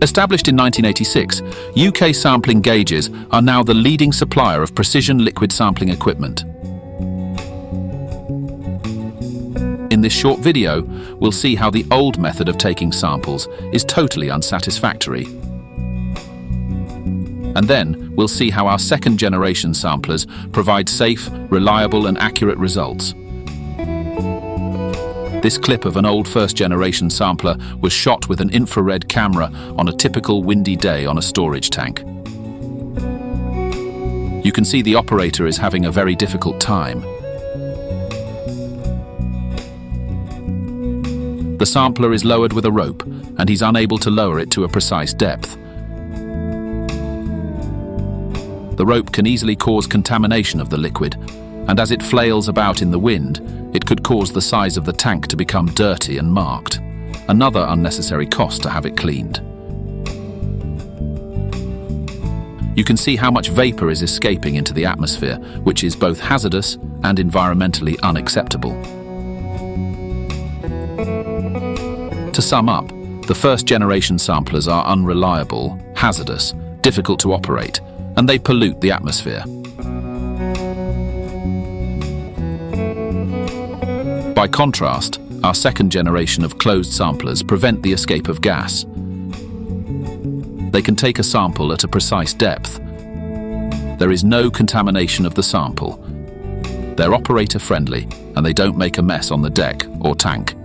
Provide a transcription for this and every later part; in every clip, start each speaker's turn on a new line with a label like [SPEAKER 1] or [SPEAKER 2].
[SPEAKER 1] Established in 1986, UK sampling gauges are now the leading supplier of precision liquid sampling equipment. In this short video, we'll see how the old method of taking samples is totally unsatisfactory. And then we'll see how our second-generation samplers provide safe, reliable and accurate results. This clip of an old first-generation sampler was shot with an infrared camera on a typical windy day on a storage tank. You can see the operator is having a very difficult time. The sampler is lowered with a rope, and he's unable to lower it to a precise depth. The rope can easily cause contamination of the liquid, and as it flails about in the wind, it could cause the size of the tank to become dirty and marked. Another unnecessary cost to have it cleaned. You can see how much vapor is escaping into the atmosphere, which is both hazardous and environmentally unacceptable. To sum up, the first-generation samplers are unreliable, hazardous, difficult to operate, and they pollute the atmosphere. By contrast, our second generation of closed samplers prevent the escape of gas. They can take a sample at a precise depth. There is no contamination of the sample. They're operator-friendly, and they don't make a mess on the deck or tank.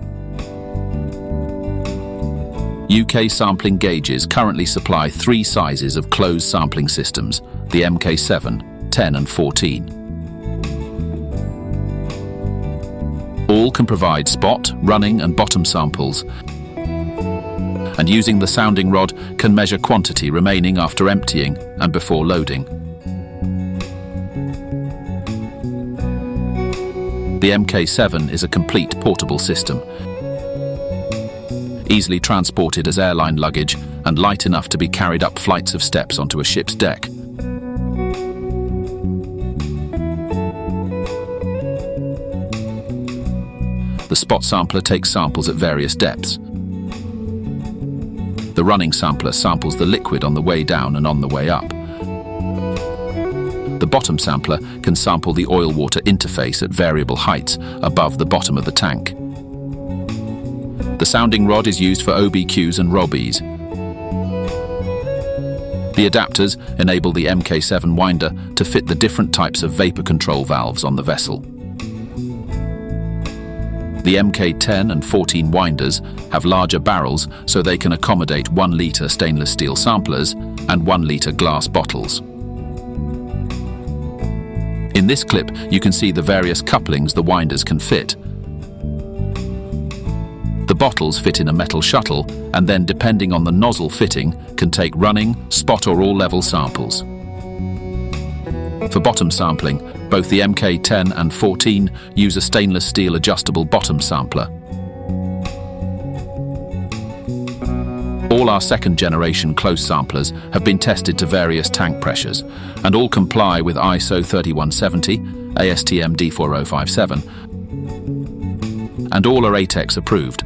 [SPEAKER 1] UK sampling gauges currently supply 3 sizes of closed sampling systems, the MK7, 10 and 14. All can provide spot, running and bottom samples, and using the sounding rod can measure quantity remaining after emptying and before loading. The MK7 is a complete portable system, easily transported as airline luggage and light enough to be carried up flights of steps onto a ship's deck. The spot sampler takes samples at various depths. The running sampler samples the liquid on the way down and on the way up. The bottom sampler can sample the oil-water interface at variable heights above the bottom of the tank. The sounding rod is used for OBQs and ROBs. The adapters enable the MK7 winder to fit the different types of vapor control valves on the vessel. The MK10 and 14 winders have larger barrels so they can accommodate 1 litre stainless steel samplers and 1 litre glass bottles. In this clip, you can see the various couplings the winders can fit. The bottles fit in a metal shuttle and then, depending on the nozzle fitting, can take running, spot or all-level samples. For bottom sampling, both the MK10 and 14 use a stainless steel adjustable bottom sampler. All our second-generation close samplers have been tested to various tank pressures, and all comply with ISO 3170, ASTM D4057, and all are ATEX approved.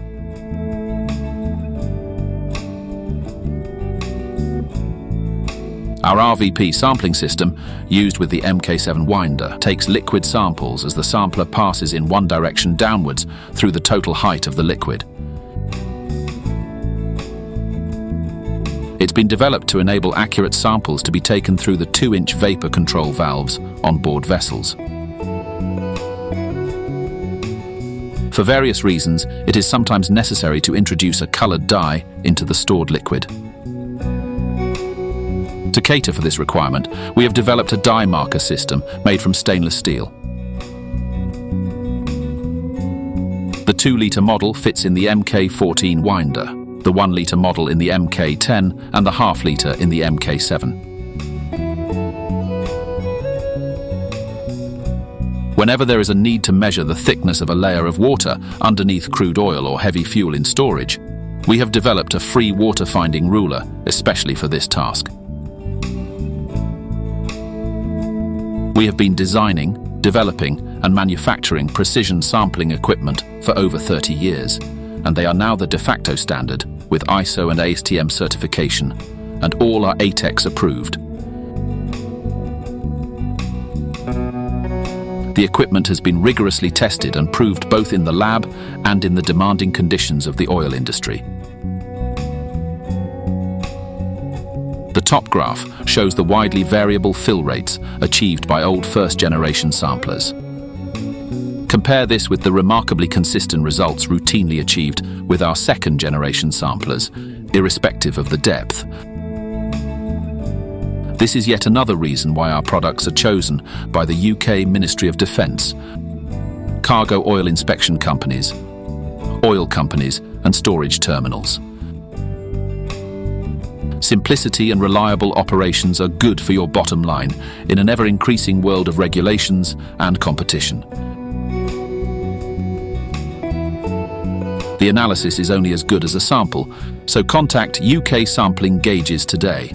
[SPEAKER 1] Our RVP sampling system, used with the MK7 winder, takes liquid samples as the sampler passes in one direction downwards through the total height of the liquid. It's been developed to enable accurate samples to be taken through the 2-inch vapor control valves on board vessels. For various reasons, it is sometimes necessary to introduce a colored dye into the stored liquid. To cater for this requirement, we have developed a dye marker system made from stainless steel. The 2-litre model fits in the MK14 winder, the 1-litre model in the MK10 and the half-litre in the MK7. Whenever there is a need to measure the thickness of a layer of water underneath crude oil or heavy fuel in storage, we have developed a free water-finding ruler especially for this task. We have been designing, developing and manufacturing precision sampling equipment for over 30 years, and they are now the de facto standard with ISO and ASTM certification, and all are ATEX approved. The equipment has been rigorously tested and proved both in the lab and in the demanding conditions of the oil industry. The top graph shows the widely variable fill rates achieved by old first-generation samplers. Compare this with the remarkably consistent results routinely achieved with our second-generation samplers, irrespective of the depth. This is yet another reason why our products are chosen by the UK Ministry of Defence, cargo oil inspection companies, oil companies, and storage terminals. Simplicity and reliable operations are good for your bottom line in an ever-increasing world of regulations and competition. The analysis is only as good as a sample, so contact UK Sampling Gauges today.